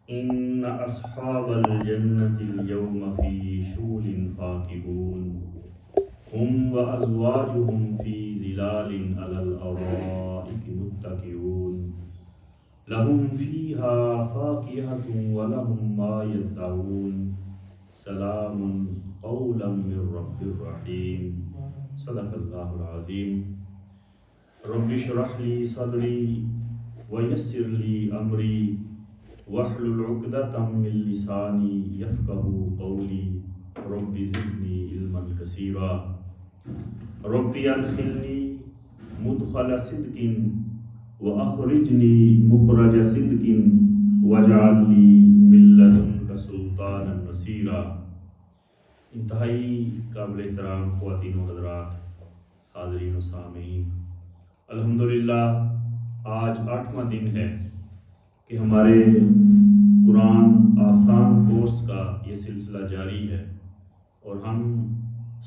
إن أصحاب الجنة اليوم في شغل فاكهون هم وأزواجهم في ظلال على الأرائك متكئون لهم فيها فاكهة ولهم ما يدعون سلام قولا من رب رحيم صدق الله العظيم رب اشرح لي صدري ويسر لي أمري واحلل عقدة من لساني يفقهوا قولي رب زدني علما كثيرا رب ادخلني مدخل صدق واخرجني مخرج صدق واجعل لي من لدنك سلطانا نصيرا۔ انتہائی قابل احترام خواتین و حضرات، حاضرین و سامعین، الحمدللہ آج 8واں دن ہے کہ ہمارے قرآن آسان کورس کا یہ سلسلہ جاری ہے اور ہم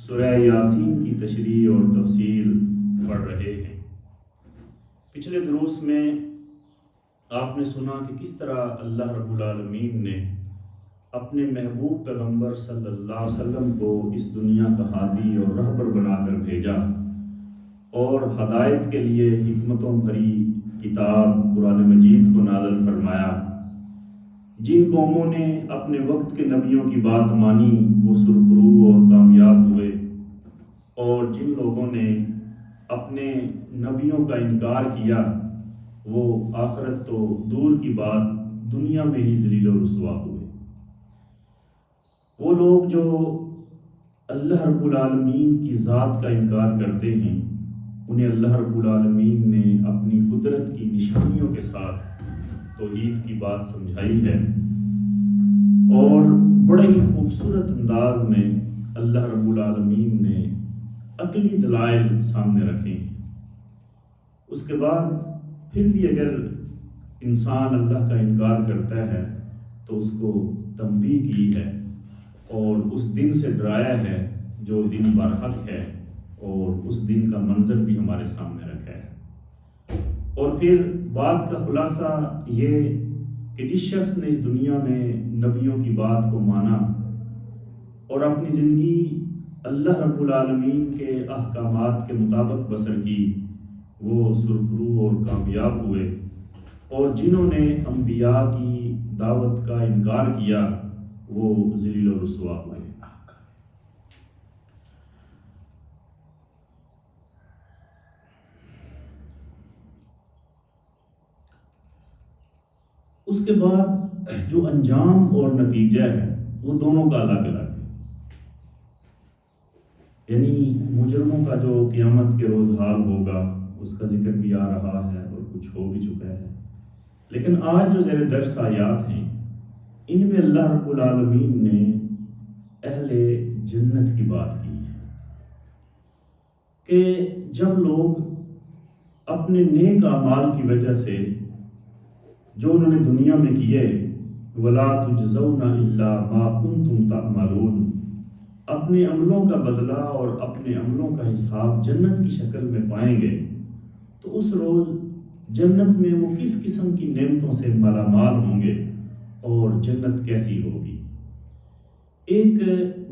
سورہ یاسین کی تشریح اور تفسیر پڑھ رہے ہیں۔ پچھلے دروس میں آپ نے سنا کہ کس طرح اللہ رب العالمین نے اپنے محبوب پیغمبر صلی اللہ علیہ وسلم کو اس دنیا کا ہادی اور رہبر بنا کر بھیجا اور ہدایت کے لیے حکمتوں بھری کتاب قرآن مجید کو نازل فرمایا۔ جن قوموں نے اپنے وقت کے نبیوں کی بات مانی وہ سرخرو اور کامیاب ہوئے، اور جن لوگوں نے اپنے نبیوں کا انکار کیا وہ آخرت تو دور کی بات دنیا میں ہی ذلیل و رسوا ہوئے۔ وہ لوگ جو اللہ رب العالمین کی ذات کا انکار کرتے ہیں انہیں اللہ رب العالمین نے اپنی قدرت کی نشانیوں کے ساتھ توحید کی بات سمجھائی ہے، اور بڑے ہی خوبصورت انداز میں اللہ رب العالمین نے عقلی دلائل سامنے رکھے ہیں۔ اس کے بعد پھر بھی اگر انسان اللہ کا انکار کرتا ہے تو اس کو تنبیہ کی ہے اور اس دن سے ڈرایا ہے جو دن برحق ہے، اور اس دن کا منظر بھی ہمارے سامنے رکھا ہے۔ اور پھر بات کا خلاصہ یہ کہ جس شخص نے اس دنیا میں نبیوں کی بات کو مانا اور اپنی زندگی اللہ رب العالمین کے احکامات کے مطابق بسر کی وہ سرخرو اور کامیاب ہوئے، اور جنہوں نے انبیاء کی دعوت کا انکار کیا وہ ذلیل و رسوا ہوئے۔ اس کے بعد جو انجام اور نتیجہ ہے وہ دونوں کا الگ الگ ہے، یعنی مجرموں کا جو قیامت کے روز حال ہوگا اس کا ذکر بھی آ رہا ہے اور کچھ ہو بھی چکا ہے، لیکن آج جو زیر درس آیات ہیں ان میں اللہ رب العالمین نے اہل جنت کی بات کی ہے کہ جب لوگ اپنے نیک اعمال کی وجہ سے جو انہوں نے دنیا میں کیے وَلَا تُجْزَوْنَ إِلَّا مَا كُنْتُمْ تَعْمَلُونَ، اپنے عملوں کا بدلہ اور اپنے عملوں کا حساب جنت کی شکل میں پائیں گے، تو اس روز جنت میں وہ کس قسم کی نعمتوں سے مالا مال ہوں گے اور جنت کیسی ہوگی۔ ایک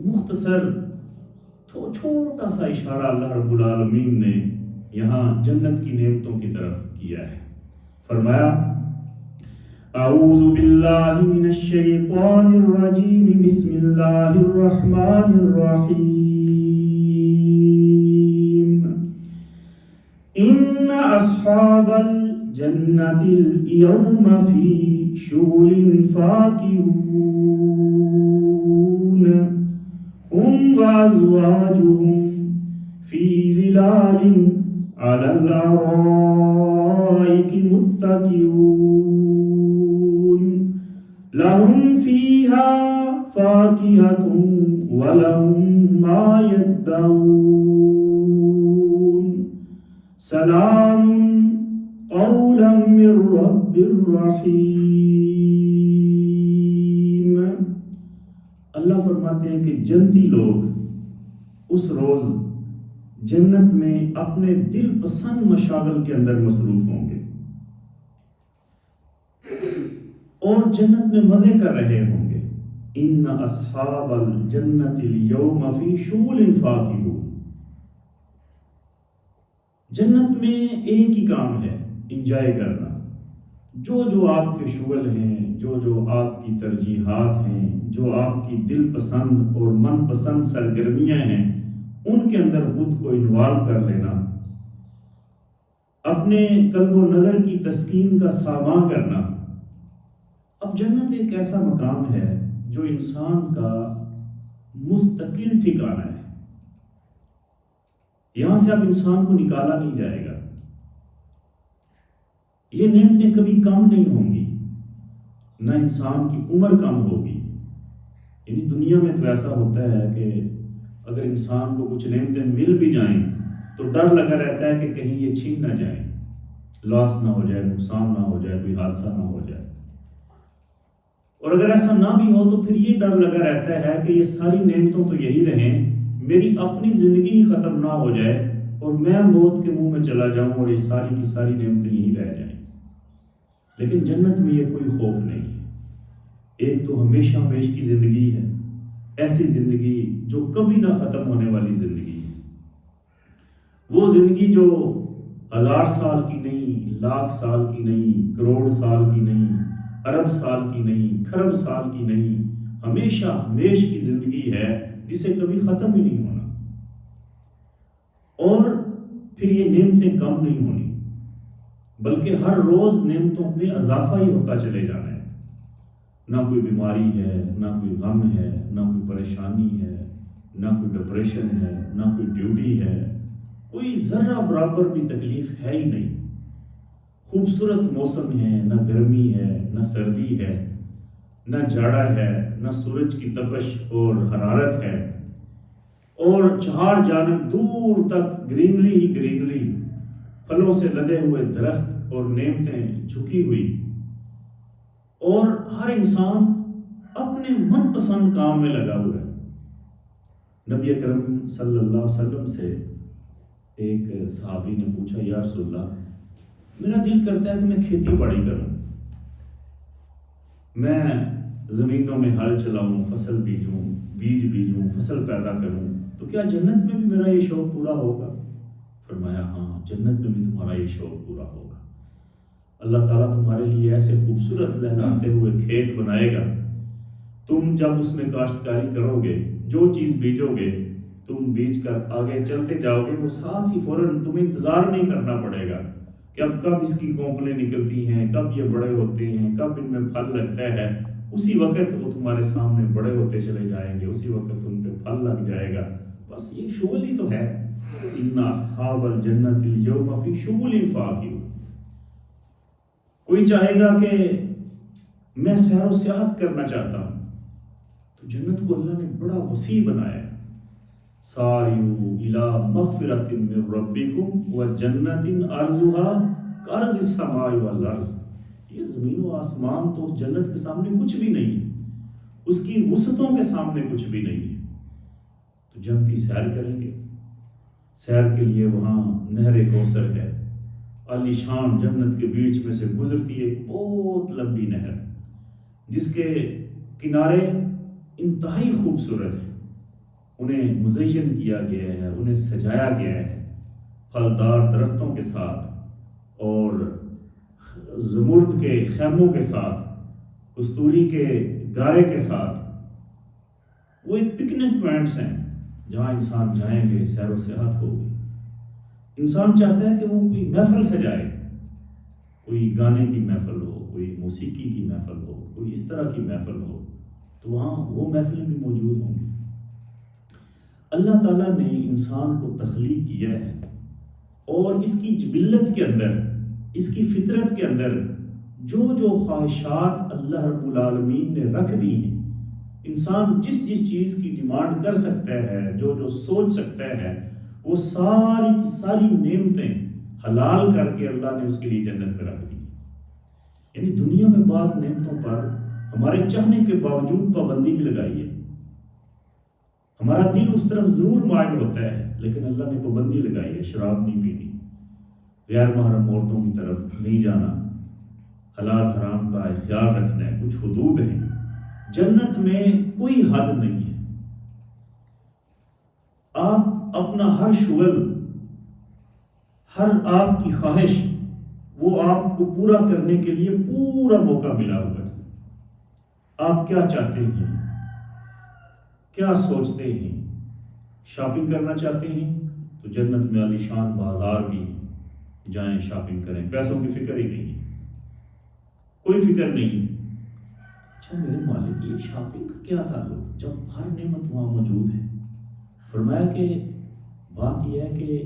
مختصر چھوٹا سا اشارہ اللہ رب العالمین نے یہاں جنت کی نعمتوں کی طرف کیا ہے۔ فرمایا اعوذ باللہ من الشیطان الرجیم بسم اللہ الرحمن الرحیم ان اصحاب الجنة اليوم فی شغل فاکہون هم وازواجهم فی ظلال علی الارائک متکئون لهم فيها فاكهة ولهم ما يدعون سلام قولا من رب رحیم۔ اللہ فرماتے ہیں کہ جنتی لوگ اس روز جنت میں اپنے دل پسند مشاغل کے اندر مصروف ہوں گے، اور جنت میں مزے کر رہے ہوں گے. ان اصحاب الجنت اليوم فی شغل فاکہون. جنت میں ایک ہی کام ہے، انجوائے کرنا. جو آپ کے شغل ہیں، جو آپ کی ترجیحات ہیں، جو آپ کی دل پسند اور من پسند سرگرمیاں ہیں، ان کے اندر خود کو انوالو کر لینا، اپنے قلب و نظر کی تسکین کا سامان کرنا. اب جنت ایک ایسا مقام ہے جو انسان کا مستقل ٹھکانہ ہے. یہاں سے اب انسان کو نکالا نہیں جائے گا. یہ نعمتیں کبھی کم نہیں ہوں گی، نہ انسان کی عمر کم ہوگی. یعنی دنیا میں تو ایسا ہوتا ہے کہ اگر انسان کو کچھ نعمتیں مل بھی جائیں تو ڈر لگا رہتا ہے کہ کہیں یہ چھین نہ جائیں، لاس نہ ہو جائے، نقصان نہ ہو جائے، کوئی حادثہ نہ ہو جائے. اور اگر ایسا نہ بھی ہو تو پھر یہ ڈر لگا رہتا ہے کہ یہ ساری نعمتوں تو یہی رہیں، میری اپنی زندگی ہی ختم نہ ہو جائے اور میں موت کے منہ میں چلا جاؤں اور یہ ساری کی ساری نعمتیں یہی رہ جائیں. لیکن جنت میں یہ کوئی خوف نہیں ہے. ایک تو ہمیشہ ہمیش کی زندگی ہے، ایسی زندگی جو کبھی نہ ختم ہونے والی زندگی ہے. وہ زندگی جو 1000 سال کی نہیں، لاکھ سال کی نہیں، کروڑ سال کی نہیں، ارب سال کی نہیں، کھرب سال کی نہیں، ہمیشہ ہمیش کی زندگی ہے جسے کبھی ختم ہی نہیں ہونا. اور پھر یہ نعمتیں کم نہیں ہونی، بلکہ ہر روز نعمتوں میں اضافہ ہی ہوتا چلے جانا ہے. نہ کوئی بیماری ہے، نہ کوئی غم ہے، نہ کوئی پریشانی ہے، نہ کوئی ڈپریشن ہے، نہ کوئی ڈیوٹی ہے، کوئی ذرہ برابر بھی تکلیف ہے ہی نہیں. خوبصورت موسم ہے، نہ گرمی ہے، نہ سردی ہے، نہ جاڑا ہے، نہ سورج کی تپش اور حرارت ہے. اور چار جانب دور تک گرینری ہی گرینری، پھلوں سے لدے ہوئے درخت اور نعمتیں جھکی ہوئی. اور ہر انسان اپنے من پسند کام میں لگا ہوا ہے. نبی اکرم صلی اللہ علیہ وسلم سے ایک صحابی نے پوچھا، یا رسول اللہ، میرا دل کرتا ہے کہ میں کھیتی باڑی کروں، میں زمینوں میں ہل چلاؤں، فصل بیجوں، بیج بیجوں، فصل پیدا کروں، تو کیا جنت میں بھی میرا یہ شوق پورا ہوگا؟ فرمایا ہاں، جنت میں بھی تمہارا یہ شوق پورا ہوگا. اللہ تعالیٰ تمہارے لیے ایسے خوبصورت لہلاتے ہوئے کھیت بنائے گا، تم جب اس میں کاشتکاری کرو گے، جو چیز بیجو گے، تم بیج کر آگے چلتے جاؤ گے، وہ ساتھ ہی فوراً تمہیں انتظار نہیں کرنا پڑے گا کہ اب کب اس کی کونپلیں نکلتی ہیں، کب یہ بڑے ہوتے ہیں، کب ان میں پھل لگتا ہے. اسی وقت وہ تمہارے سامنے بڑے ہوتے چلے جائیں گے، اسی وقت ان پہ پھل لگ جائے گا. بس یہ شغل ہی تو ہے. ان اصحاب الجنت اليوم فی شغل فاکہون. کوئی چاہے گا کہ میں سیر و سیاحت کرنا چاہتا ہوں، تو جنت کو اللہ نے بڑا وسیع بنایا. ساریو الی مغفرۃ من ربکم وجنۃ عرضها کعرض السماء والارض. یہ زمین و آسمان تو جنت کے سامنے کچھ بھی نہیں ہے، اس کی وسعتوں کے سامنے کچھ بھی نہیں ہے. تو جنتی سیر کریں گے. سیر کے لیے وہاں نہر کوثر ہے، عالی شان جنت کے بیچ میں سے گزرتی ہے ایک بہت لمبی نہر، جس کے کنارے انتہائی خوبصورت ہیں. انہیں مزین کیا گیا ہے، انہیں سجایا گیا ہے پھلدار درختوں کے ساتھ اور زمرد کے خیموں کے ساتھ، کستوری کے گارے کے ساتھ. وہ ایک پکنک پوائنٹس ہیں جہاں انسان جائیں گے، سیر و سیاحت ہوگی. انسان چاہتا ہے کہ وہ کوئی محفل سجائے، کوئی گانے کی محفل ہو، کوئی موسیقی کی محفل ہو، کوئی اس طرح کی محفل ہو، تو وہاں وہ محفلیں بھی موجود ہوں گی. اللہ تعالیٰ نے انسان کو تخلیق کیا ہے اور اس کی جبلت کے اندر، اس کی فطرت کے اندر جو خواہشات اللہ رب العالمین نے رکھ دی ہیں، انسان جس چیز کی ڈیمانڈ کر سکتا ہے، جو سوچ سکتا ہے، وہ ساری کی ساری نعمتیں حلال کر کے اللہ نے اس کے لیے جنت میں رکھ دی. یعنی دنیا میں بعض نعمتوں پر ہمارے چاہنے کے باوجود پابندی بھی لگائی ہے. ہمارا دل اس طرف ضرور مائل ہوتا ہے، لیکن اللہ نے پابندی لگائی ہے، شراب نہیں پینی، غیر محرم عورتوں کی طرف نہیں جانا، حلال حرام کا خیال رکھنا ہے، کچھ حدود ہیں. جنت میں کوئی حد نہیں ہے. آپ اپنا ہر شغل، ہر آپ کی خواہش، وہ آپ کو پورا کرنے کے لیے پورا موقع ملا ہوا ہے. آپ کیا چاہتے ہیں، کیا سوچتے ہیں؟ شاپنگ کرنا چاہتے ہیں تو جنت میں عالی شان بازار بھی ہیں، جائیں شاپنگ کریں. پیسوں کی فکر ہی نہیں ہے، کوئی فکر نہیں ہے. اچھا میرے مالک، یہ شاپنگ کا کیا تعلق جب ہر نعمت وہاں موجود ہے؟ فرمایا کہ بات یہ ہے کہ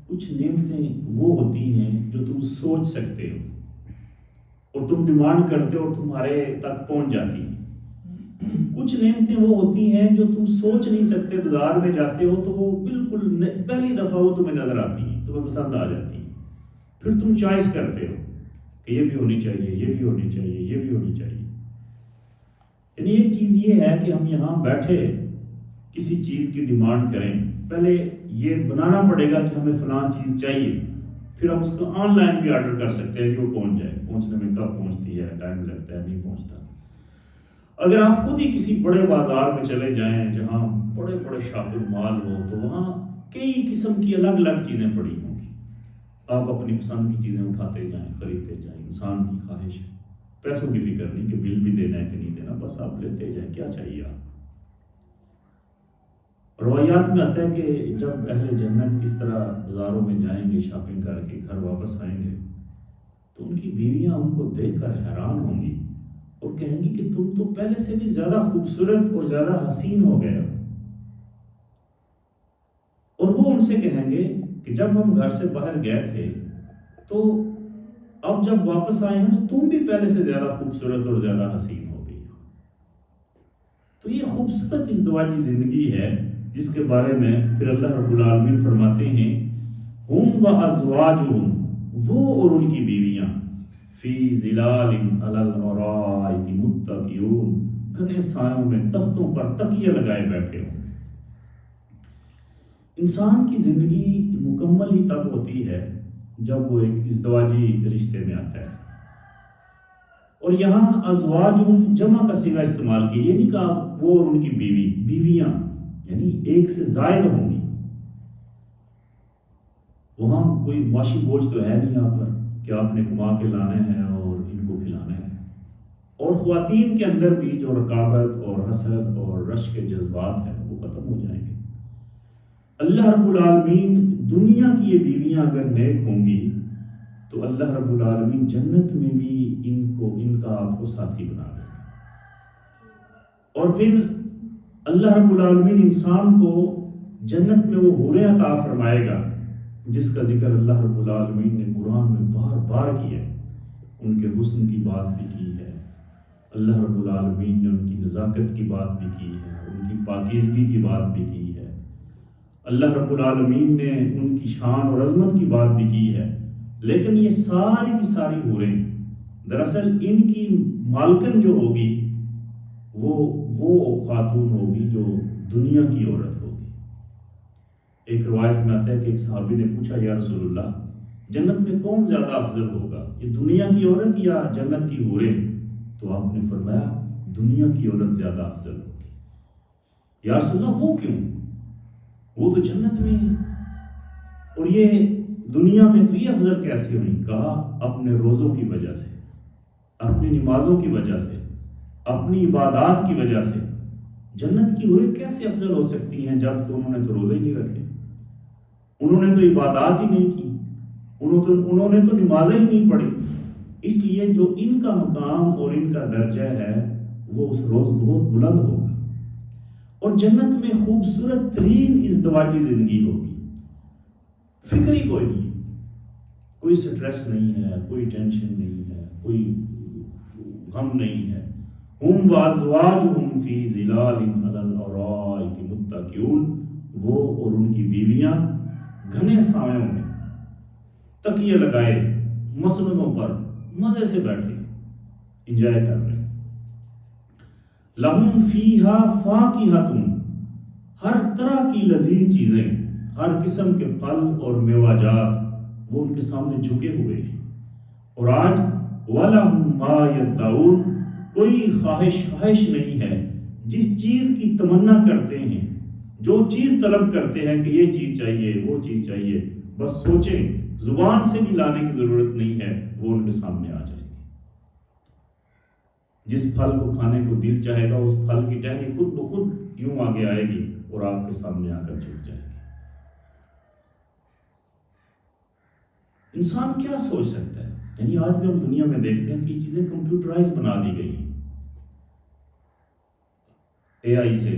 کچھ نعمتیں وہ ہوتی ہیں جو تم سوچ سکتے ہو اور تم ڈیمانڈ کرتے ہو اور تمہارے تک پہنچ جاتی ہیں. کچھ نعمتیں وہ ہوتی ہیں جو تم سوچ نہیں سکتے، بازار میں جاتے ہو تو وہ بالکل پہلی دفعہ وہ تمہیں نظر آتی ہیں، تمہیں پسند آ جاتی ہیں. پھر تم چوائس کرتے ہو کہ یہ بھی ہونی چاہیے، یہ بھی ہونی چاہیے، یہ بھی ہونی چاہیے. یعنی ایک چیز یہ ہے کہ ہم یہاں بیٹھے کسی چیز کی ڈیمانڈ کریں، پہلے یہ بنانا پڑے گا کہ ہمیں فلاں چیز چاہیے، پھر ہم اس کو آن لائن بھی آرڈر کر سکتے ہیں کہ وہ پہنچ جائے. پہنچنے میں کب پہنچتی ہے، ٹائم لگتا ہے، نہیں پہنچتا. اگر آپ خود ہی کسی بڑے بازار میں چلے جائیں جہاں بڑے بڑے شاپنگ مال ہو تو وہاں کئی قسم کی الگ الگ چیزیں پڑی ہوں گی. آپ اپنی پسند کی چیزیں اٹھاتے جائیں، خریدتے جائیں. انسان کی خواہش ہے، پیسوں کی فکر نہیں کہ بل بھی دینا ہے کہ نہیں دینا، بس آپ لیتے جائیں. کیا چاہیے آپ؟ روایات میں آتا ہے کہ جب اہل جنت اس طرح بازاروں میں جائیں گے، شاپنگ کر کے گھر واپس آئیں گے تو ان کی بیویاں ان کو دیکھ کر حیران ہوں گی اور کہیں گی کہ تم تو پہلے سے بھی زیادہ خوبصورت اور زیادہ حسین ہو گئے ہو. اور وہ ان سے کہیں گے کہ جب ہم گھر سے باہر گئے تھے تو اب جب واپس آئے ہیں تو تم بھی پہلے سے زیادہ خوبصورت اور زیادہ حسین ہو گئی ہو. تو یہ خوبصورت ازدواجی زندگی ہے جس کے بارے میں پھر اللہ رب العالمین فرماتے ہیں ہم و ازواجہم، وہ اور ان کی بیویاں، فی ظلال علی الارائک متکئون، گھنے سایوں میں تختوں پر تکیے لگائے بیٹھے ہوں. انسان کی زندگی مکمل ہی تب ہوتی ہے جب وہ ایک ازدواجی رشتے میں آتا ہے. اور یہاں ازواجہم جمع کا صیغہ استعمال کیا، یہ نہیں کہا وہ اور ان کی بیویاں، یعنی ایک سے زائد ہوں گی. وہاں کوئی معاشی بوجھ تو ہے نہیں آپ پر کہ آپ نے کما کے لانا ہے اور ان کو کھلانا ہے. اور خواتین کے اندر بھی جو رقابت اور حسد اور رشک کے جذبات ہیں وہ ختم ہو جائیں گے. اللہ رب العالمین دنیا کی یہ بیویاں اگر نیک ہوں گی تو اللہ رب العالمین جنت میں بھی ان کا آپ کو ساتھی بنا دے گا. اور پھر اللہ رب العالمین انسان کو جنت میں وہ حوریں عطا فرمائے گا جس کا ذکر اللہ رب العالمین نے قرآن میں بار بار کیا ہے. ان کے حسن کی بات بھی کی ہے، اللہ رب العالمین نے ان کی نزاکت کی بات بھی کی ہے، ان کی پاکیزگی کی بات بھی کی ہے. اللہ رب العالمین نے ان کی شان اور عظمت کی بات بھی کی ہے. لیکن یہ ساری کی ساری حوریں دراصل ان کی مالکن جو ہوگی وہ خاتون ہوگی جو دنیا کی عورت ہوگی. ایک روایت میں آتا ہے کہ ایک صحابی نے پوچھا یا رسول اللہ جنت میں کون زیادہ افضل ہوگا، یہ دنیا کی عورت یا جنت کی حوریں؟ تو آپ نے فرمایا دنیا کی عورت زیادہ افضل ہوگی. یا رسول اللہ وہ کیوں؟ وہ تو جنت میں ہے اور یہ دنیا میں تو یہ افضل کیسے ہوئی؟ کہا اپنے روزوں کی وجہ سے، اپنی نمازوں کی وجہ سے، اپنی عبادات کی وجہ سے. جنت کی حوریں کیسے افضل ہو سکتی ہیں جب کہ انہوں نے تو روزے ہی نہیں رکھے، انہوں نے تو عبادات ہی نہیں کی، انہوں نے تو نمازیں ہی نہیں پڑھی. اس لیے جو ان کا مقام اور ان کا درجہ ہے وہ اس روز بہت بلند ہوگا. اور جنت میں خوبصورت ترین ازدواجی زندگی ہوگی. فکر ہی کوئی نہیں، کوئی سٹریس نہیں ہے، کوئی ٹینشن نہیں ہے، کوئی غم نہیں ہے. ہم وازواجہم فی ظلال علی الارائک متکئون، وہ اور ان کی بیویاں گھنے سایوں میں تکیے لگائے مسندوں پر مزے سے بیٹھے انجوائے کر رہے. لہم فیہا فاکہۃ، ہر طرح کی لذیذ چیزیں، ہر قسم کے پھل اور میوہ جات وہ ان کے سامنے جھکے ہوئے ہیں. اور آج وَلَهُم مَا يَدَّعُونَ، کوئی خواہش نہیں ہے. جس چیز کی تمنا کرتے ہیں، جو چیز طلب کرتے ہیں کہ یہ چیز چاہیے، وہ چیز چاہیے، بس سوچیں، زبان سے بھی لانے کی ضرورت نہیں ہے، وہ ان کے سامنے آ جائے گی. جس پھل کو کھانے کو دل چاہے گا، اس پھل کی ٹہنی خود بخود یوں آگے آئے گی اور آپ کے سامنے آ کر جھک جائے گی. انسان کیا سوچ سکتا ہے؟ یعنی آج بھی ہم دنیا میں دیکھتے ہیں کہ یہ چیزیں کمپیوٹرائز بنا دی گئی ہیں. اے آئی سے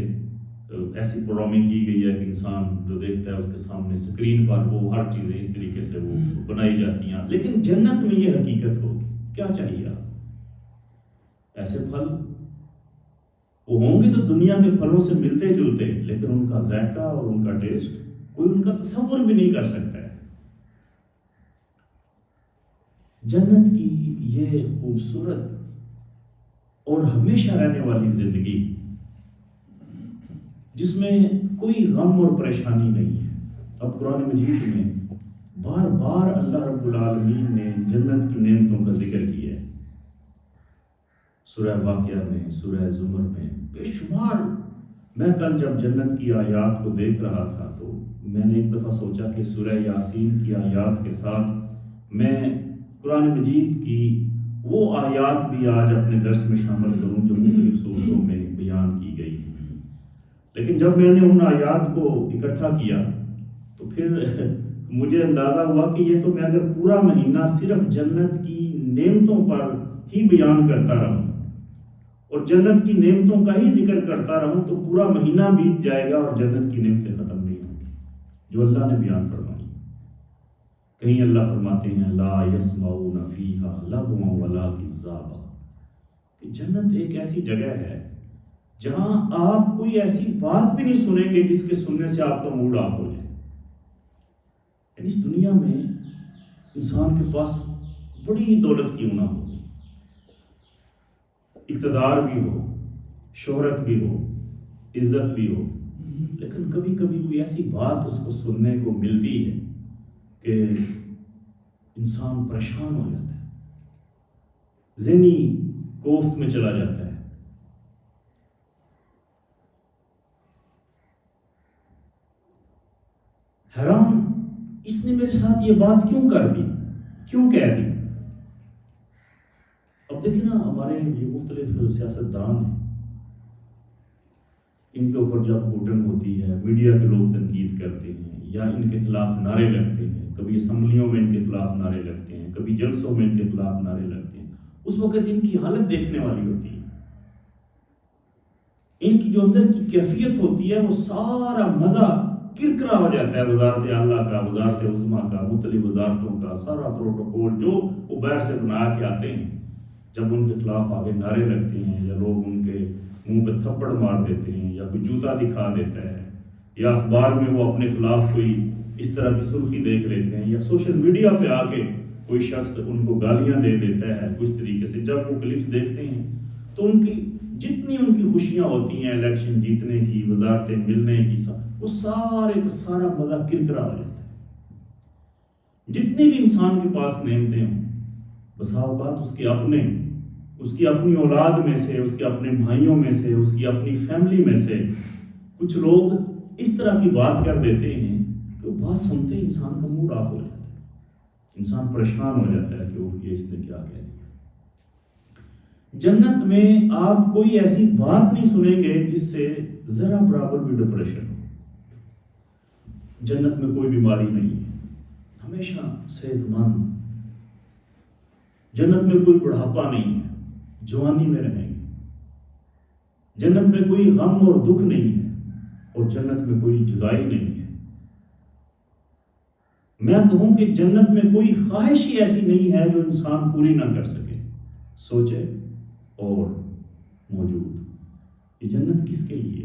ایسی پروگرامنگ کی گئی ہے کہ انسان جو دیکھتا ہے اس کے سامنے اسکرین پر وہ ہر چیزیں اس طریقے سے وہ بنائی جاتی ہیں. لیکن جنت میں یہ حقیقت ہوگی. کیا چاہیے آپ؟ ایسے پھل وہ ہوں گے تو دنیا کے پھلوں سے ملتے جلتے، لیکن ان کا ذائقہ اور ان کا ٹیسٹ کوئی ان کا تصور بھی نہیں کر سکتا ہے. جنت کی یہ خوبصورت اور ہمیشہ رہنے والی زندگی جس میں کوئی غم اور پریشانی نہیں ہے. اب قرآن مجید میں بار بار اللہ رب العالمین نے جنت کی نعمتوں کا ذکر کیا ہے. سورہ واقعہ میں، سورہ زمر میں بے شمار. میں کل جب جنت کی آیات کو دیکھ رہا تھا تو میں نے ایک دفعہ سوچا کہ سورہ یاسین کی آیات کے ساتھ میں قرآن مجید کی وہ آیات بھی آج اپنے درس میں شامل کروں جو مختلف صورتوں میں بیان کی گئی ہیں. لیکن جب میں نے ان آیات کو اکٹھا کیا تو پھر مجھے اندازہ ہوا کہ یہ تو میں اگر پورا مہینہ صرف جنت کی نعمتوں پر ہی بیان کرتا رہوں اور جنت کی نعمتوں کا ہی ذکر کرتا رہوں تو پورا مہینہ بیت جائے گا اور جنت کی نعمتیں ختم نہیں ہوں گی جو اللہ نے بیان فرمائی. کہیں اللہ فرماتے ہیں لا یسمعون فیہا لغوا ولا کذابا، کہ جنت ایک ایسی جگہ ہے جہاں آپ کوئی ایسی بات بھی نہیں سنیں گے جس کے سننے سے آپ کا موڈ آف ہو جائے. یعنی اس دنیا میں انسان کے پاس بڑی دولت کیوں نہ ہو، اقتدار بھی ہو، شہرت بھی ہو، عزت بھی ہو، لیکن کبھی کبھی کوئی ایسی بات اس کو سننے کو ملتی ہے کہ انسان پریشان ہو جاتا ہے، ذہنی کوفت میں چلا جاتا ہے. حیران اس نے میرے ساتھ یہ بات کیوں کر دی، کیوں کہہ دی. اب دیکھیں نا ہمارے یہ مختلف سیاستدان ہیں، ان کے اوپر جب ووٹنگ ہوتی ہے میڈیا کے لوگ تنقید کرتے ہیں یا ان کے خلاف نعرے لگتے ہیں. کبھی اسمبلیوں میں ان کے خلاف نعرے لگتے ہیں، کبھی جلسوں میں ان کے خلاف نعرے لگتے ہیں. اس وقت ان کی حالت دیکھنے والی ہوتی ہے. ان کی جو اندر کی کیفیت ہوتی ہے وہ سارا مزہ کرکرا ہو جاتا ہے. وزارت اعلیٰ کا، وزارت عظمیٰ کا، مختلف وزارتوں کا سارا پروٹوکول جو وہ باہر سے بنا کے آتے ہیں، جب ان کے خلاف آگے نعرے لگتے ہیں یا لوگ ان کے منہ پہ تھپڑ مار دیتے ہیں یا کوئی جوتا دکھا دیتا ہے یا اخبار میں وہ اپنے خلاف کوئی اس طرح کی سرخی دیکھ لیتے ہیں یا سوشل میڈیا پہ آ کے کوئی شخص ان کو گالیاں دے دیتا ہے اس طریقے سے، جب وہ کلپس دیکھتے ہیں تو ان کی جتنی ان کی خوشیاں ہوتی ہیں الیکشن جیتنے کی، وزارتیں ملنے کی، وہ سارے کا سارا مزہ کرکرا ہو جاتا ہے. جتنی بھی انسان کے پاس نعمتیں ہوں، بسا اوقات اس کی اپنی اولاد میں سے، اس کے اپنے بھائیوں میں سے، اس کی اپنی فیملی میں سے کچھ لوگ اس طرح کی بات کر دیتے ہیں کہ وہ بات سنتے ہی انسان کا موڈ آف ہو جاتا ہے، انسان پریشان ہو جاتا ہے کہ وہ یہ اس نے کیا کہہ دیا. جنت میں آپ کوئی ایسی بات نہیں سنیں گے جس سے ذرا برابر بھی ڈپریشن ہو. جنت میں کوئی بیماری نہیں ہے، ہمیشہ صحت مند. جنت میں کوئی بڑھاپا نہیں ہے، جوانی میں رہیں گے. جنت میں کوئی غم اور دکھ نہیں ہے اور جنت میں کوئی جدائی نہیں ہے. میں کہوں کہ جنت میں کوئی خواہش ہی ایسی نہیں ہے جو انسان پوری نہ کر سکے. سوچے اور موجود. یہ جنت کس کے لیے؟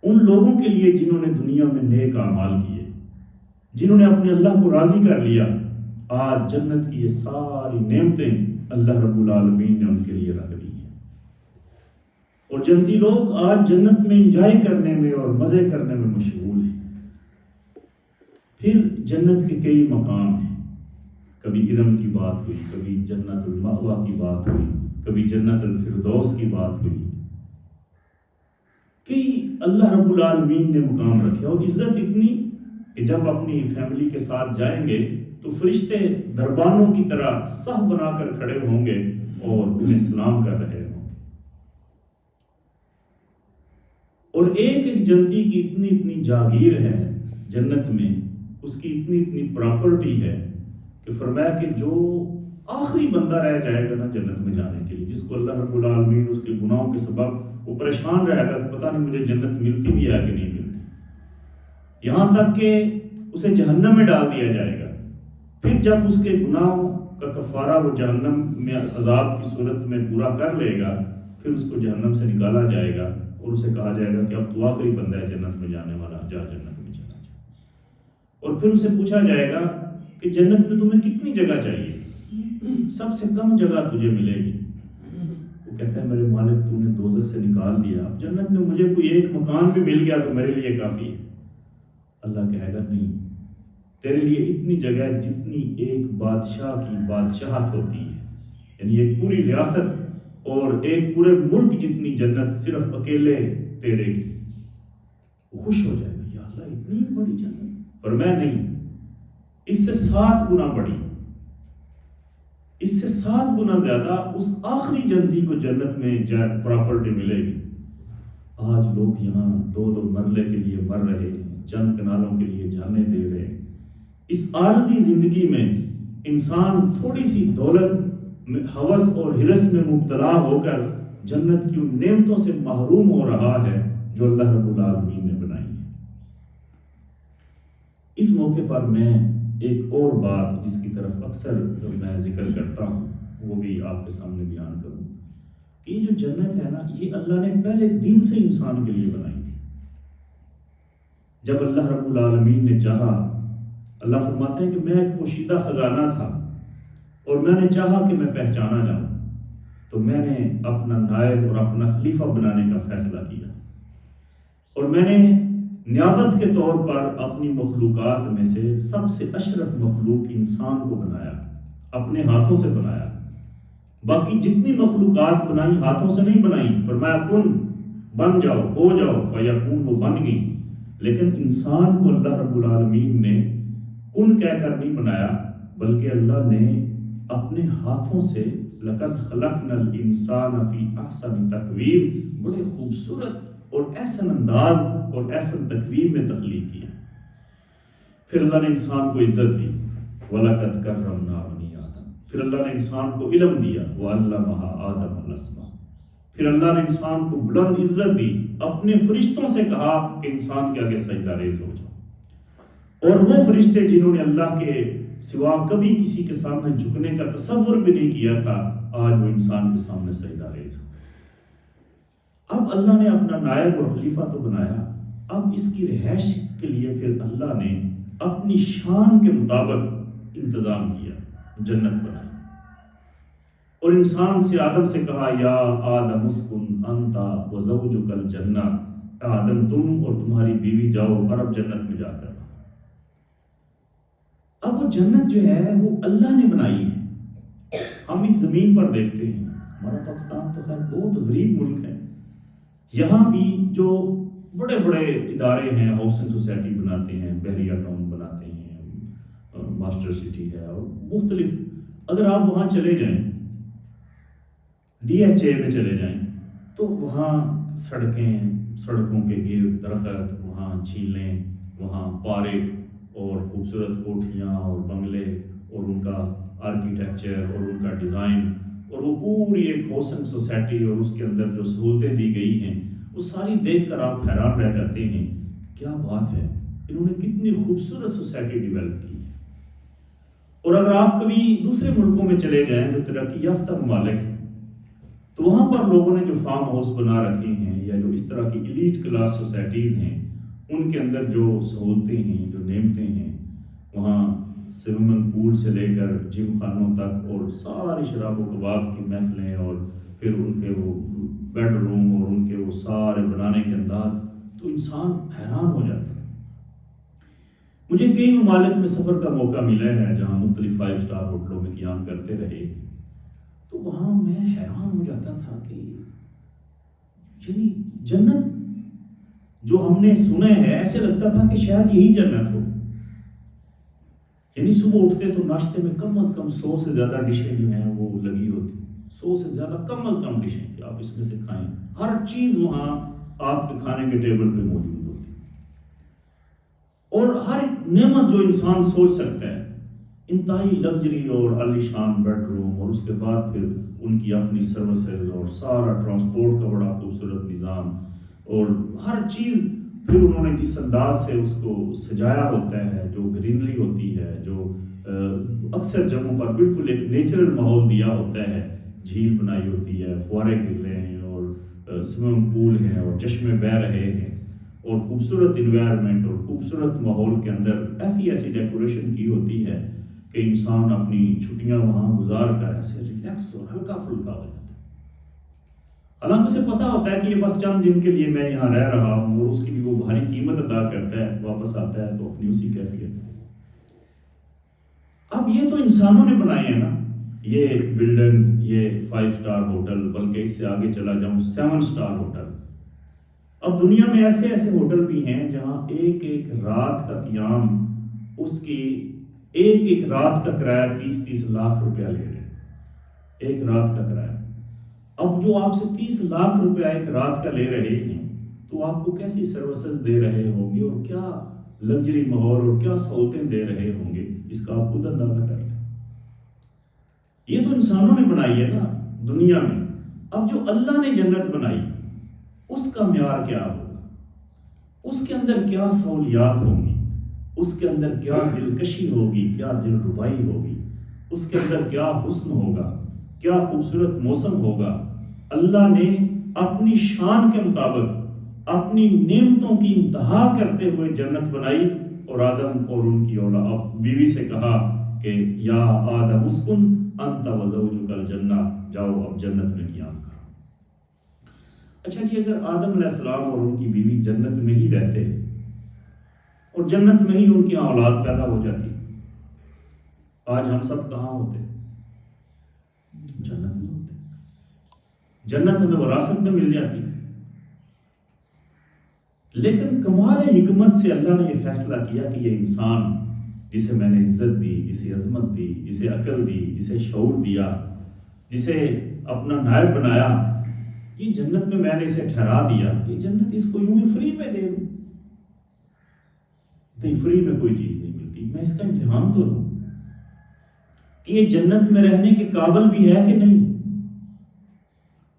ان لوگوں کے لیے جنہوں نے دنیا میں نیک اعمال کیے، جنہوں نے اپنے اللہ کو راضی کر لیا. آج جنت کی یہ ساری نعمتیں اللہ رب العالمین نے ان کے لیے رکھ دی ہیں، اور جنتی لوگ آج جنت میں انجوائے کرنے میں اور مزے کرنے میں مشغول ہیں. پھر جنت کے کئی مقام ہیں. کبھی ارم کی بات ہوئی، کبھی جنت المأویٰ کی بات ہوئی، کبھی جنت الفردوس کی بات ہوئی، کہ اللہ رب العالمین نے مقام رکھے اور عزت اتنی کہ جب اپنی فیملی کے ساتھ جائیں گے تو فرشتے دربانوں کی طرح صف بنا کر کھڑے ہوں گے اور انہیں سلام کر رہے ہوں، اور ایک ایک جنتی کی اتنی اتنی جاگیر ہے جنت میں، اس کی اتنی اتنی پراپرٹی ہے کہ فرمایا کہ جو آخری بندہ رہ جائے گا نا جنت میں جانے کے لیے، جس کو اللہ رب العالمین اس کے گناہوں کے سبب وہ پریشان رہے گا کہ پتہ نہیں مجھے جنت ملتی بھی ہے کہ نہیں ملتی، یہاں تک کہ اسے جہنم میں ڈال دیا جائے گا، پھر جب اس کے گناہوں کا کفارہ وہ جہنم میں عذاب کی صورت میں پورا کر لے گا، پھر اس کو جہنم سے نکالا جائے گا اور اسے کہا جائے گا کہ اب تو آخری بندہ ہے جنت میں جانے والا، جا جنت میں چلا جا، اور پھر اسے پوچھا جائے گا کہ جنت میں تمہیں کتنی جگہ چاہیے، سب سے کم جگہ تجھے ملے گی، وہ کہتا ہے میرے مالک تو نے دوزخ سے نکال دیا، اب جنت میں مجھے کوئی ایک مکان بھی مل گیا تو میرے لیے کافی ہے۔ اللہ کہے گا نہیں، تیرے لیے اتنی جگہ جتنی ایک بادشاہ کی بادشاہت ہوتی ہے، یعنی ایک پوری ریاست اور ایک پورے ملک جتنی جنت صرف اکیلے تیرے کی۔ وہ خوش ہو جائے گا، یا اللہ اتنی بڑی جنت، پر میں نہیں، اس سے 7 گنا بڑی، اس سے 7 گنا زیادہ اس آخری جنتی کو جنت میں پراپرٹی ملے گی۔ آج لوگ یہاں 2 مرلے کے لیے مر رہے ہیں، چند کنالوں کے لیے جانے دے رہے ہیں، اس عارضی زندگی میں انسان تھوڑی سی دولت میں ہوس اور ہرس میں مبتلا ہو کر جنت کی ان نعمتوں سے محروم ہو رہا ہے جو اللہ رب العالمین نے بنائی ہے۔ اس موقع پر میں ایک اور بات جس کی طرف اکثر میں ذکر کرتا ہوں وہ بھی آپ کے سامنے بیان کروں کہ یہ جو جنت ہے نا، یہ اللہ نے پہلے دن سے انسان کے لیے بنائی تھی۔ جب اللہ رب العالمین نے چاہا، اللہ فرماتے ہیں کہ میں ایک پوشیدہ خزانہ تھا اور میں نے چاہا کہ میں پہچانا جاؤں، تو میں نے اپنا نائب اور اپنا خلیفہ بنانے کا فیصلہ کیا، اور میں نے نیابت کے طور پر اپنی مخلوقات میں سے سب سے اشرف مخلوق انسان کو بنایا، اپنے ہاتھوں سے بنایا۔ باقی جتنی مخلوقات بنائی ہاتھوں سے نہیں بنائی، فرمایا کن، بن جاؤ، ہو جاؤ، فیکون، وہ بن گئی۔ لیکن انسان کو اللہ رب العالمین نے کن کہہ کر نہیں بنایا، بلکہ اللہ نے اپنے ہاتھوں سے لقد خلقنا الانسان فی احسن تقویم، بڑے خوبصورت اور احسن انداز اور احسن تقویم میں تخلیق کیا۔ پھر اللہ نے انسان کو عزت دی، وَلَقَدْ كَرَّمْنَا بَنِي آدَمَ، پھر اللہ نے انسان کو علم دیا، وَعَلَّمَهَا آدَمَ الْأَسْمَاءَ، پھر اللہ نے انسان کو بلند عزت دی، اپنے فرشتوں سے کہا کہ انسان کے آگے سجدہ ریز ہو جاؤ، اور وہ فرشتے جنہوں نے اللہ کے سوا کبھی کسی کے سامنے جھکنے کا تصور بھی نہیں کیا تھا، آج وہ انسان کے سامنے سجدہ ریز ہو۔ اب اللہ نے اپنا نائب اور خلیفہ تو بنایا، اب اس کی رہائش کے لیے پھر اللہ نے اپنی شان کے مطابق انتظام کیا، جنت بنائی، اور انسان سے آدم سے کہا یا آدم اسکن انت وزوجک الجنہ، آدم تم اور تمہاری بیوی جاؤ عرب جنت میں جا کر۔ اب وہ جنت جو ہے وہ اللہ نے بنائی ہے، ہم اس زمین پر دیکھتے ہیں، ہمارا پاکستان تو خیر بہت غریب ملک ہے، یہاں بھی جو بڑے بڑے ادارے ہیں، ہاؤسنگ سوسائٹی بناتے ہیں، بحریہ ٹاؤن بناتے ہیں، ماسٹر سٹی ہے، اور مختلف، اگر آپ وہاں چلے جائیں، ڈی ایچ اے میں چلے جائیں تو وہاں سڑکوں کے گرد درخت، وہاں جھیلیں، وہاں پارک اور خوبصورت کوٹھیاں اور بنگلے اور ان کا آرکیٹیکچر اور ان کا ڈیزائن، اور وہ پوری ایک ہاؤسنگ سوسائٹی اور اس کے اندر جو سہولتیں دی گئی ہیں وہ ساری دیکھ کر آپ حیران رہ جاتے ہیں، کیا بات ہے، انہوں نے کتنی خوبصورت سوسائٹی ڈیولپ کی ہے۔ اور اگر آپ کبھی دوسرے ملکوں میں چلے جائیں جو ترقی یافتہ ممالک ہیں، تو وہاں پر لوگوں نے جو فارم ہاؤس بنا رکھے ہیں یا جو اس طرح کی ایلیٹ کلاس سوسائٹیز ہیں، ان کے اندر جو سہولتیں ہیں، جو نعمتیں ہیں، وہاں سوئمنگ پول سے لے کر جم خانوں تک اور ساری شراب و کباب کی محفلیں، اور پھر ان کے وہ بیڈ روم اور ان کے وہ سارے بنانے کے انداز، تو انسان حیران ہو جاتا ہے۔ مجھے کئی ممالک میں سفر کا موقع ملا ہے جہاں مختلف 5 اسٹار ہوٹلوں میں قیام کرتے رہے، تو وہاں میں حیران ہو جاتا تھا کہ یعنی جنت جو ہم نے سنے ہے ایسے لگتا تھا کہ شاید یہی جنت ہو. یعنی صبح اٹھتے تو ناشتے میں کم از کم 100 سے زیادہ ڈشیں جو ہیں وہ لگی ہوتی, 100 سے زیادہ کم از کم ڈشیں کہ آپ اس میں سے کھائیں. ہر چیز وہاں آپ کے کھانے کے ٹیبل پہ موجود ہوتی, اور ہر نعمت جو انسان سوچ سکتا ہے, انتہائی لگژری اور عالیشان بیڈ روم, اور اس کے بعد پھر ان کی اپنی سروسز اور سارا ٹرانسپورٹ کا بڑا خوبصورت نظام, اور ہر چیز پھر انہوں نے جس انداز سے اس کو سجایا ہوتا ہے, جو گرینری ہوتی ہے, جو اکثر جگہوں پر بالکل ایک نیچرل ماحول دیا ہوتا ہے, جھیل بنائی ہوتی ہے, فوارے گر رہے ہیں اور سوئمنگ پول ہیں اور چشمے بہہ رہے ہیں, اور خوبصورت انوائرمنٹ اور خوبصورت ماحول کے اندر ایسی ایسی ڈیکوریشن کی ہوتی ہے کہ انسان اپنی چھٹیاں وہاں گزار کر ایسے ریلیکس اور ہلکا پھلکا ہو جاتا ہے. حالانکہ اسے پتا ہوتا ہے کہ یہ بس چند دن کے لیے میں یہاں رہ رہا ہوں, اور اس کی بھی وہ بھاری قیمت ادا کرتا ہے, واپس آتا ہے تو اپنی اسی کیفیت. اب یہ تو انسانوں نے بنائے ہیں نا یہ بلڈنگز, یہ 5 سٹار ہوٹل, بلکہ اس سے آگے چلا جاؤں 7 سٹار ہوٹل. اب دنیا میں ایسے ایسے ہوٹل بھی ہیں جہاں ایک ایک رات کا قیام, اس کی ایک ایک رات کا کرایہ 30-30 لاکھ روپیہ لے رہے ہیں, ایک رات کا کرایہ. اب جو آپ سے 30 لاکھ روپیہ ایک رات کا لے رہے ہیں تو آپ کو کیسی سروسز دے رہے ہوں گے, اور کیا لگژری ماحول اور کیا سہولتیں دے رہے ہوں گے, اس کا آپ خود اندازہ کر لیں. یہ تو انسانوں نے بنائی ہے نا دنیا میں. اب جو اللہ نے جنت بنائی اس کا معیار کیا ہوگا, اس کے اندر کیا سہولیات ہوں گی, اس کے اندر کیا دلکشی ہوگی, کیا دل ربائی ہوگی, اس کے اندر کیا حسن ہوگا, کیا خوبصورت موسم ہوگا. اللہ نے اپنی شان کے مطابق اپنی نعمتوں کی انتہا کرتے ہوئے جنت بنائی, اور آدم اور ان کی اولاد بیوی سے کہا کہ یا آدم اسکن انت وزوجک الجنہ, جاؤ اب جنت میں قیام کرو. اچھا جی, اگر آدم علیہ السلام اور ان کی بیوی جنت میں ہی رہتے اور جنت میں ہی ان کی اولاد پیدا ہو جاتی, آج ہم سب کہاں ہوتے؟ جنت میں ہوتے. جنت ہمیں وراثت میں مل جاتی. لیکن کمال حکمت سے اللہ نے یہ فیصلہ کیا کہ یہ انسان جسے میں نے عزت دی, جسے عظمت دی, جسے عقل دی, جسے شعور دیا, جسے اپنا نائب بنایا, یہ جنت میں نے اسے ٹھہرا دیا, یہ جنت اس کو یوں ہی فری میں دے دوں. نہیں, فری میں کوئی چیز نہیں ملتی. میں اس کا امتحان تو لوں کہ یہ جنت میں رہنے کے قابل بھی ہے کہ نہیں.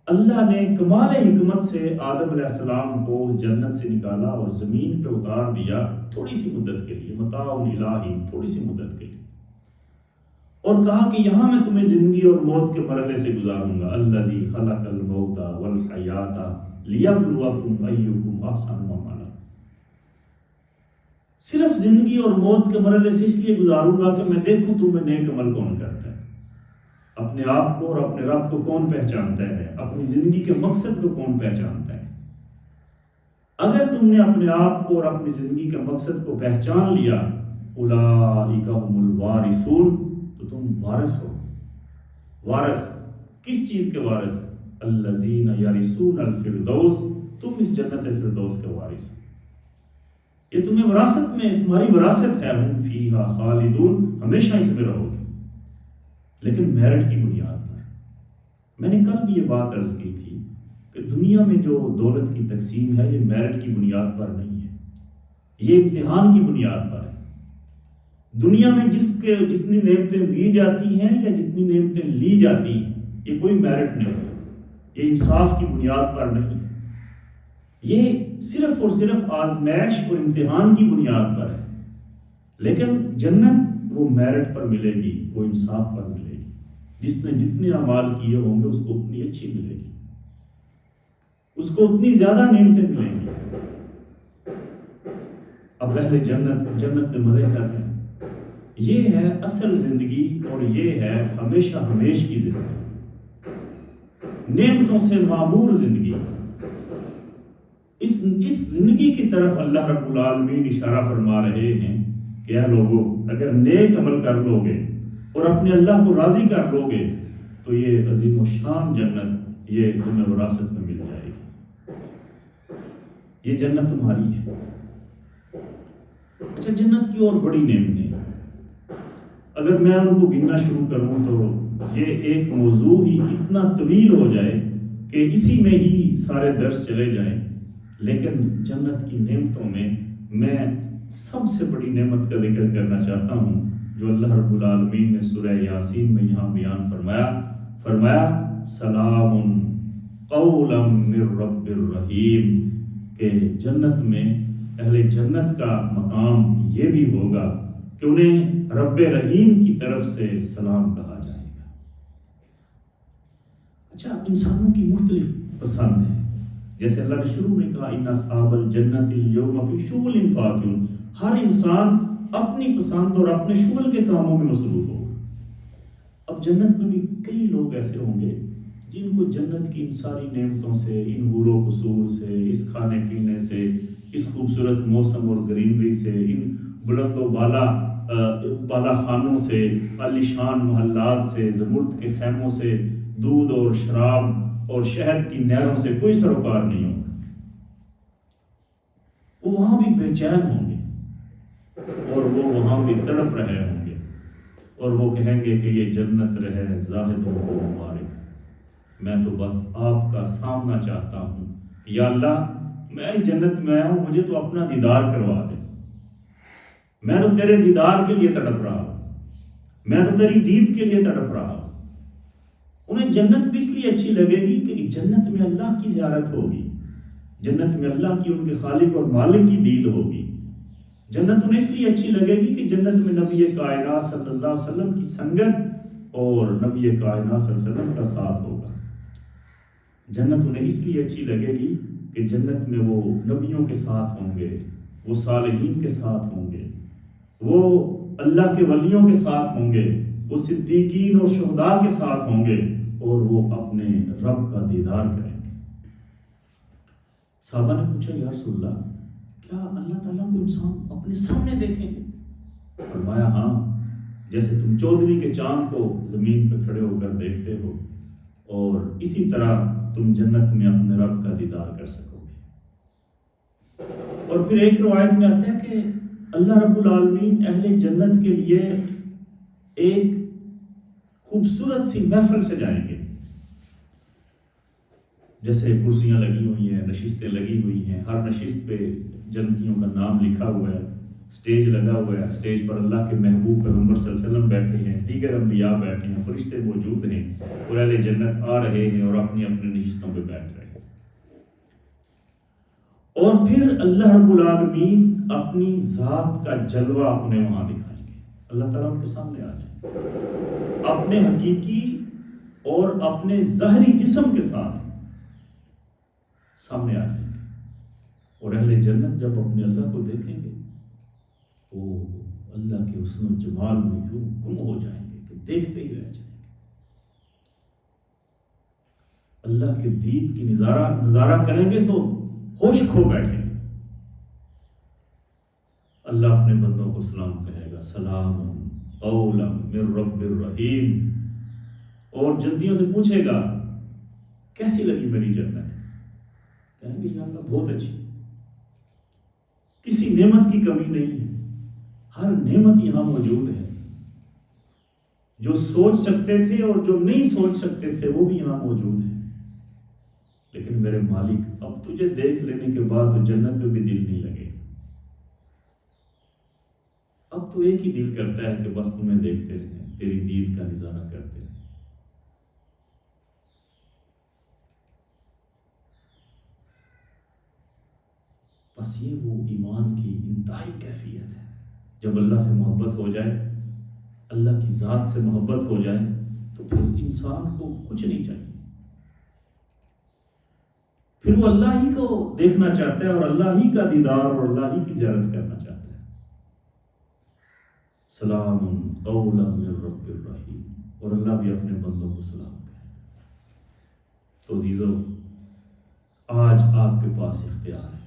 اللہ نے کمال حکمت سے آدم علیہ السلام کو جنت سے نکالا اور زمین پہ اتار دیا تھوڑی سی مدت کے لیے, متاع الہی, تھوڑی سی مدت کے لیے, اور کہا کہ یہاں میں تمہیں زندگی اور موت کے مرحلے سے گزاروں گا. الذی خلق الموت والحیات لیبلوکم ایکم احسن عملا. صرف زندگی اور موت کے مرحلے سے اس لیے گزاروں گا کہ میں دیکھوں تمہیں نیک عمل کون کرتا ہے, اپنے آپ کو اور اپنے رب کو کون پہچانتا ہے, اپنی زندگی کے مقصد کو کون پہچانتا ہے. اگر تم نے اپنے آپ کو اور اپنی زندگی کے مقصد کو پہچان لیا, اولئک هم الوارثون, تو تم وارث ہو. وارث کس چیز کے وارث؟ الذین یرثون الفردوس, تم اس جنت الفردوس کے وارث. یہ تمہیں وراثت میں, تمہاری وراثت ہے. ہم فیہا خالدون, ہمیشہ اس میں رہو گے, لیکن میرٹ کی بنیاد پر. میں نے کل بھی یہ بات عرض کی تھی کہ دنیا میں جو دولت کی تقسیم ہے یہ میرٹ کی بنیاد پر نہیں ہے, یہ امتحان کی بنیاد پر ہے. دنیا میں جتنی نعمتیں دی جاتی ہیں یا جتنی نعمتیں لی جاتی ہیں, یہ کوئی میرٹ نہیں ہے, یہ انصاف کی بنیاد پر نہیں ہے, یہ صرف اور صرف آزمائش اور امتحان کی بنیاد پر ہے. لیکن جنت وہ میرٹ پر ملے گی, وہ انصاف پر ملے گی. جس نے جتنے اعمال کیے ہوں گے اس کو اتنی اچھی ملے گی, اس کو اتنی زیادہ نعمتیں ملیں گی. اب اہل جنت میں مزے کر رہے ہیں. یہ ہے اصل زندگی, اور یہ ہے ہمیشہ ہمیش کی زندگی, نعمتوں سے معمور زندگی. اس زندگی کی طرف اللہ رب العالمین اشارہ فرما رہے ہیں کہ اے لوگو, اگر نیک عمل کر لو گے اور اپنے اللہ کو راضی کر لو گے تو تو یہ عظیم و شان جنت یہ تمہیں وراثت میں مل جائے گی، یہ جنت تمہاری ہے۔ اچھا، جنت کی اور بڑی نعمتیں اگر میں ان کو گننا شروع کروں تو یہ ایک موضوع ہی اتنا طویل ہو جائے کہ اسی میں ہی سارے درس چلے جائیں، لیکن جنت کی نعمتوں میں سب سے بڑی نعمت کا ذکر کرنا چاہتا ہوں جو اللہ رب العالمین نے سورہ یاسین میں یہاں بیان فرمایا سلام قولا من رب الرحیم، کہ جنت میں اہل جنت کا مقام یہ بھی ہوگا کہ انہیں رب رحیم کی طرف سے سلام کہا جائے گا۔ اچھا، انسانوں کی مختلف پسند ہے، جیسے اللہ نے شروع میں کہا ان اصحاب الجنت اليوم فی شغل فاکہون، ہر انسان اپنی پسند اور اپنے شغل کے کاموں میں مصروف ہوگا۔ اب جنت میں بھی کئی لوگ ایسے ہوں گے جن کو جنت کی ان ساری نعمتوں سے، ان حور و قصور سے، اس کھانے پینے سے، اس خوبصورت موسم اور گرینری سے، ان بلند و بالا خانوں سے، عالیشان محلات سے، زمرد کے خیموں سے، دودھ اور شراب اور شہد کی نہروں سے کوئی سروکار نہیں ہوگا۔ وہ وہاں بھی بے چین ہوں گے اور وہ وہاں بھی تڑپ رہے ہوں گے اور وہ کہیں گے کہ یہ جنت رہے زاہدوں کو مبارک، میں تو بس آپ کا سامنا چاہتا ہوں، یا اللہ میں اس جنت میں آیا ہوں، مجھے تو اپنا دیدار کروا دے، میں تو تیرے دیدار کے لیے تڑپ رہا ہوں، میں تو تیری دید کے لیے تڑپ رہا ہوں۔ انہیں جنت بھی اس لیے اچھی لگے گی کہ جنت میں اللہ کی زیارت ہوگی، جنت میں اللہ کی ان کے خالق اور مالک کی دید ہوگی، جنت انہیں اس لیے اچھی لگے گی کہ جنت میں نبی کائنات صلی اللہ علیہ وسلم کی سنگت اور نبی کائنات صلی اللہ علیہ وسلم کا ساتھ ہوگا۔ جنت انہیں اس لیے اچھی لگے گی کہ جنت میں وہ نبیوں کے ساتھ ہوں گے، وہ صالحین کے ساتھ ہوں گے، وہ اللہ کے ولیوں کے ساتھ ہوں گے، وہ صدیقین اور شہداء کے ساتھ ہوں گے اور وہ اپنے رب کا دیدار کریں گے۔ صحابہ نے پوچھا یا رسول اللہ کیا اللہ تعالیٰ کو انسان اپنے سامنے دیکھیں گے؟ فرمایا ہاں، جیسے تم 14ویں کے چاند کو زمین پہ کھڑے ہو کر دیکھتے ہو، اور اسی طرح تم جنت میں اپنے رب کا دیدار کر سکو گے۔ اور پھر ایک روایت میں آتا ہے کہ اللہ رب العالمین اہل جنت کے لیے ایک خوبصورت سی محفل سجائیں گے، جیسے کرسیاں لگی ہوئی ہیں، نشستیں لگی ہوئی ہیں، ہر نشست پہ جنتیوں کا نام لکھا ہوا ہے، سٹیج لگا ہوا ہے، سٹیج پر اللہ کے محبوب پیغمبر صلی اللہ علیہ وسلم بیٹھے ہیں، دیگر انبیاء بیٹھے ہیں، فرشتے موجود ہیں، اور اہل جنت آ رہے ہیں اور اپنی اپنی نشستوں پہ بیٹھ رہے ہیں۔ اور پھر اللہ رب العالمین اپنی ذات کا جلوہ انہیں وہاں دکھائیں گے، اللہ تعالیٰ ان کے سامنے آ جائیں اپنے حقیقی اور اپنے ظاہری جسم کے ساتھ سامنے آ جائیں گے، اور اہل جنت جب اپنے اللہ کو دیکھیں گے وہ اللہ کے حسن و جمال میں یوں گم ہو جائیں گے کہ دیکھتے ہی رہ جائیں گے، اللہ کے دید کی نظارہ کریں گے تو ہوش کھو بیٹھیں گے۔ اللہ اپنے بندوں کو سلام کہے گا، سلام قولا من رب الرحیم، اور جنتیوں سے پوچھے گا کیسی لگی میری جنت؟ کہیں گے یا اللہ بہت اچھی، کسی نعمت کی کمی نہیں ہے، ہر نعمت یہاں موجود ہے، جو سوچ سکتے تھے اور جو نہیں سوچ سکتے تھے وہ بھی یہاں موجود ہے، لیکن میرے مالک اب تجھے دیکھ لینے کے بعد تو جنت میں بھی دل نہیں لگے، اب تو ایک ہی دل کرتا ہے کہ بس تمہیں دیکھتے رہیں، تیری دید کا نظارہ کرتے رہیں۔ بس یہ وہ ایمان کی انتہائی کیفیت ہے، جب اللہ سے محبت ہو جائے، اللہ کی ذات سے محبت ہو جائے تو پھر انسان کو کچھ نہیں چاہیے، پھر وہ اللہ ہی کو دیکھنا چاہتا ہے اور اللہ ہی کا دیدار اور اللہ ہی کی زیارت کرنا چاہتا ہے۔ سلام قولا من رب الرحیم، اور اللہ بھی اپنے بندوں کو سلام کہے۔ تو عزیزو، آج آپ کے پاس اختیار ہے،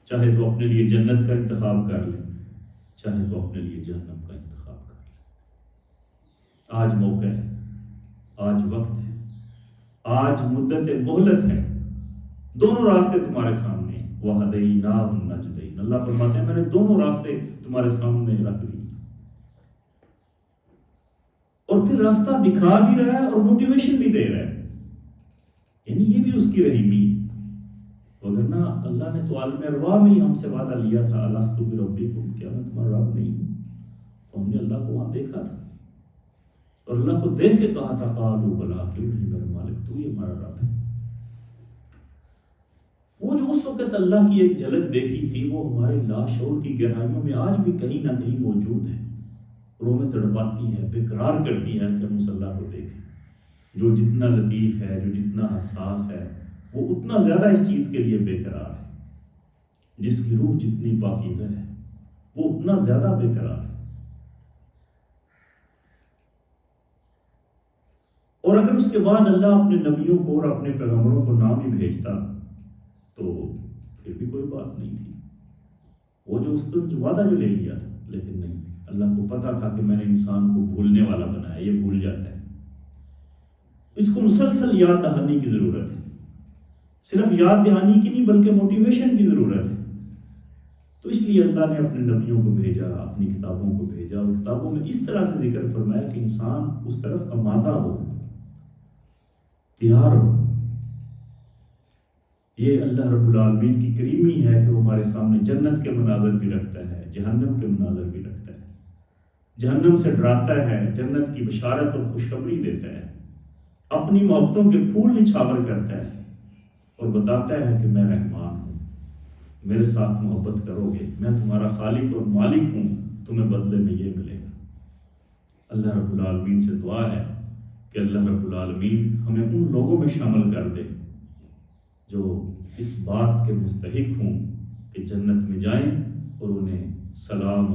چاہے تو اپنے لیے جنت کا انتخاب کر لیں، چاہے تو اپنے لیے جہنم کا انتخاب کر لیں۔ آج موقع ہے، آج وقت ہے، آج مدت مہلت ہے، دونوں راستے تمہارے سامنے ہیں۔ وَهَدَيْنَاهُ النَّجْدَيْنِ، اللہ فرماتے ہیں میں نے دونوں راستے تمہارے سامنے رکھ دیے، اور پھر راستہ دکھا بھی رہا ہے اور موٹیویشن بھی دے رہا ہے، یعنی یہ بھی اس کی رحیمی ہے۔ وگرنہ اللہ نے تو عالم ارواح میں ہی ہم سے وعدہ لیا تھا، الستُ بربکم، کیا میں تمہارا رب نہیں ہوں؟ تو ہم نے اللہ کو وہاں دیکھا تھا اور اللہ کو دیکھ کے کہا تھا قالوا بلی، کیوں نہیں میرے مالک، تو ہی ہمارا رب ہے۔ وہ جو اس وقت اللہ کی ایک جھلک دیکھی تھی، وہ ہمارے لاشعور کی گہرائیوں میں آج بھی کہیں نہ کہیں موجود ہے، روح میں تڑپاتی ہے، بے قرار کرتی ہے کہ ہم اس اللہ کو دیکھیں جو جتنا لطیف ہے، جو جتنا حساس ہے، وہ اتنا زیادہ اس چیز کے لیے بے قرار ہے۔ جس کی روح جتنی پاکیزہ ہے وہ اتنا زیادہ بے قرار ہے۔ اور اگر اس کے بعد اللہ اپنے نبیوں کو اور اپنے پیغمبروں کو نہ بھی بھیجتا تو پھر بھی کوئی بات نہیں تھی، وہ جو اس کو وعدہ جو لے لیا تھا، لیکن نہیں، اللہ کو پتا تھا کہ میں نے انسان کو بھولنے والا بنایا، یہ بھول جاتا ہے، اس کو مسلسل یاد دہانی کی ضرورت ہے، صرف یاد دہانی کی نہیں بلکہ موٹیویشن کی ضرورت ہے۔ تو اس لیے اللہ نے اپنے نبیوں کو بھیجا، اپنی کتابوں کو بھیجا، اور کتابوں میں اس طرح سے ذکر فرمایا کہ انسان اس طرف آمادہ ہو، تیار ہو۔ یہ اللہ رب العالمین کی کریمی ہے کہ وہ ہمارے سامنے جنت کے مناظر بھی رکھتا ہے، جہنم کے مناظر بھی رکھتا ہے، جہنم سے ڈراتا ہے، جنت کی بشارت اور خوشخبری دیتا ہے، اپنی محبتوں کے پھول نچھاور کرتا ہے اور بتاتا ہے کہ میں رحمان ہوں، میرے ساتھ محبت کرو گے، میں تمہارا خالق اور مالک ہوں، تمہیں بدلے میں یہ ملے گا۔ اللہ رب العالمین سے دعا ہے کہ اللہ رب العالمین ہمیں ان لوگوں میں شامل کر دے جو اس بات کے مستحق ہوں کہ جنت میں جائیں اور انہیں سلام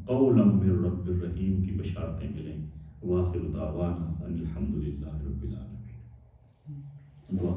قولا من رب الرحیم کی بشارتیں ملیں۔ وآخر دعوانا ان الحمد للہ رب العالمین۔ دعا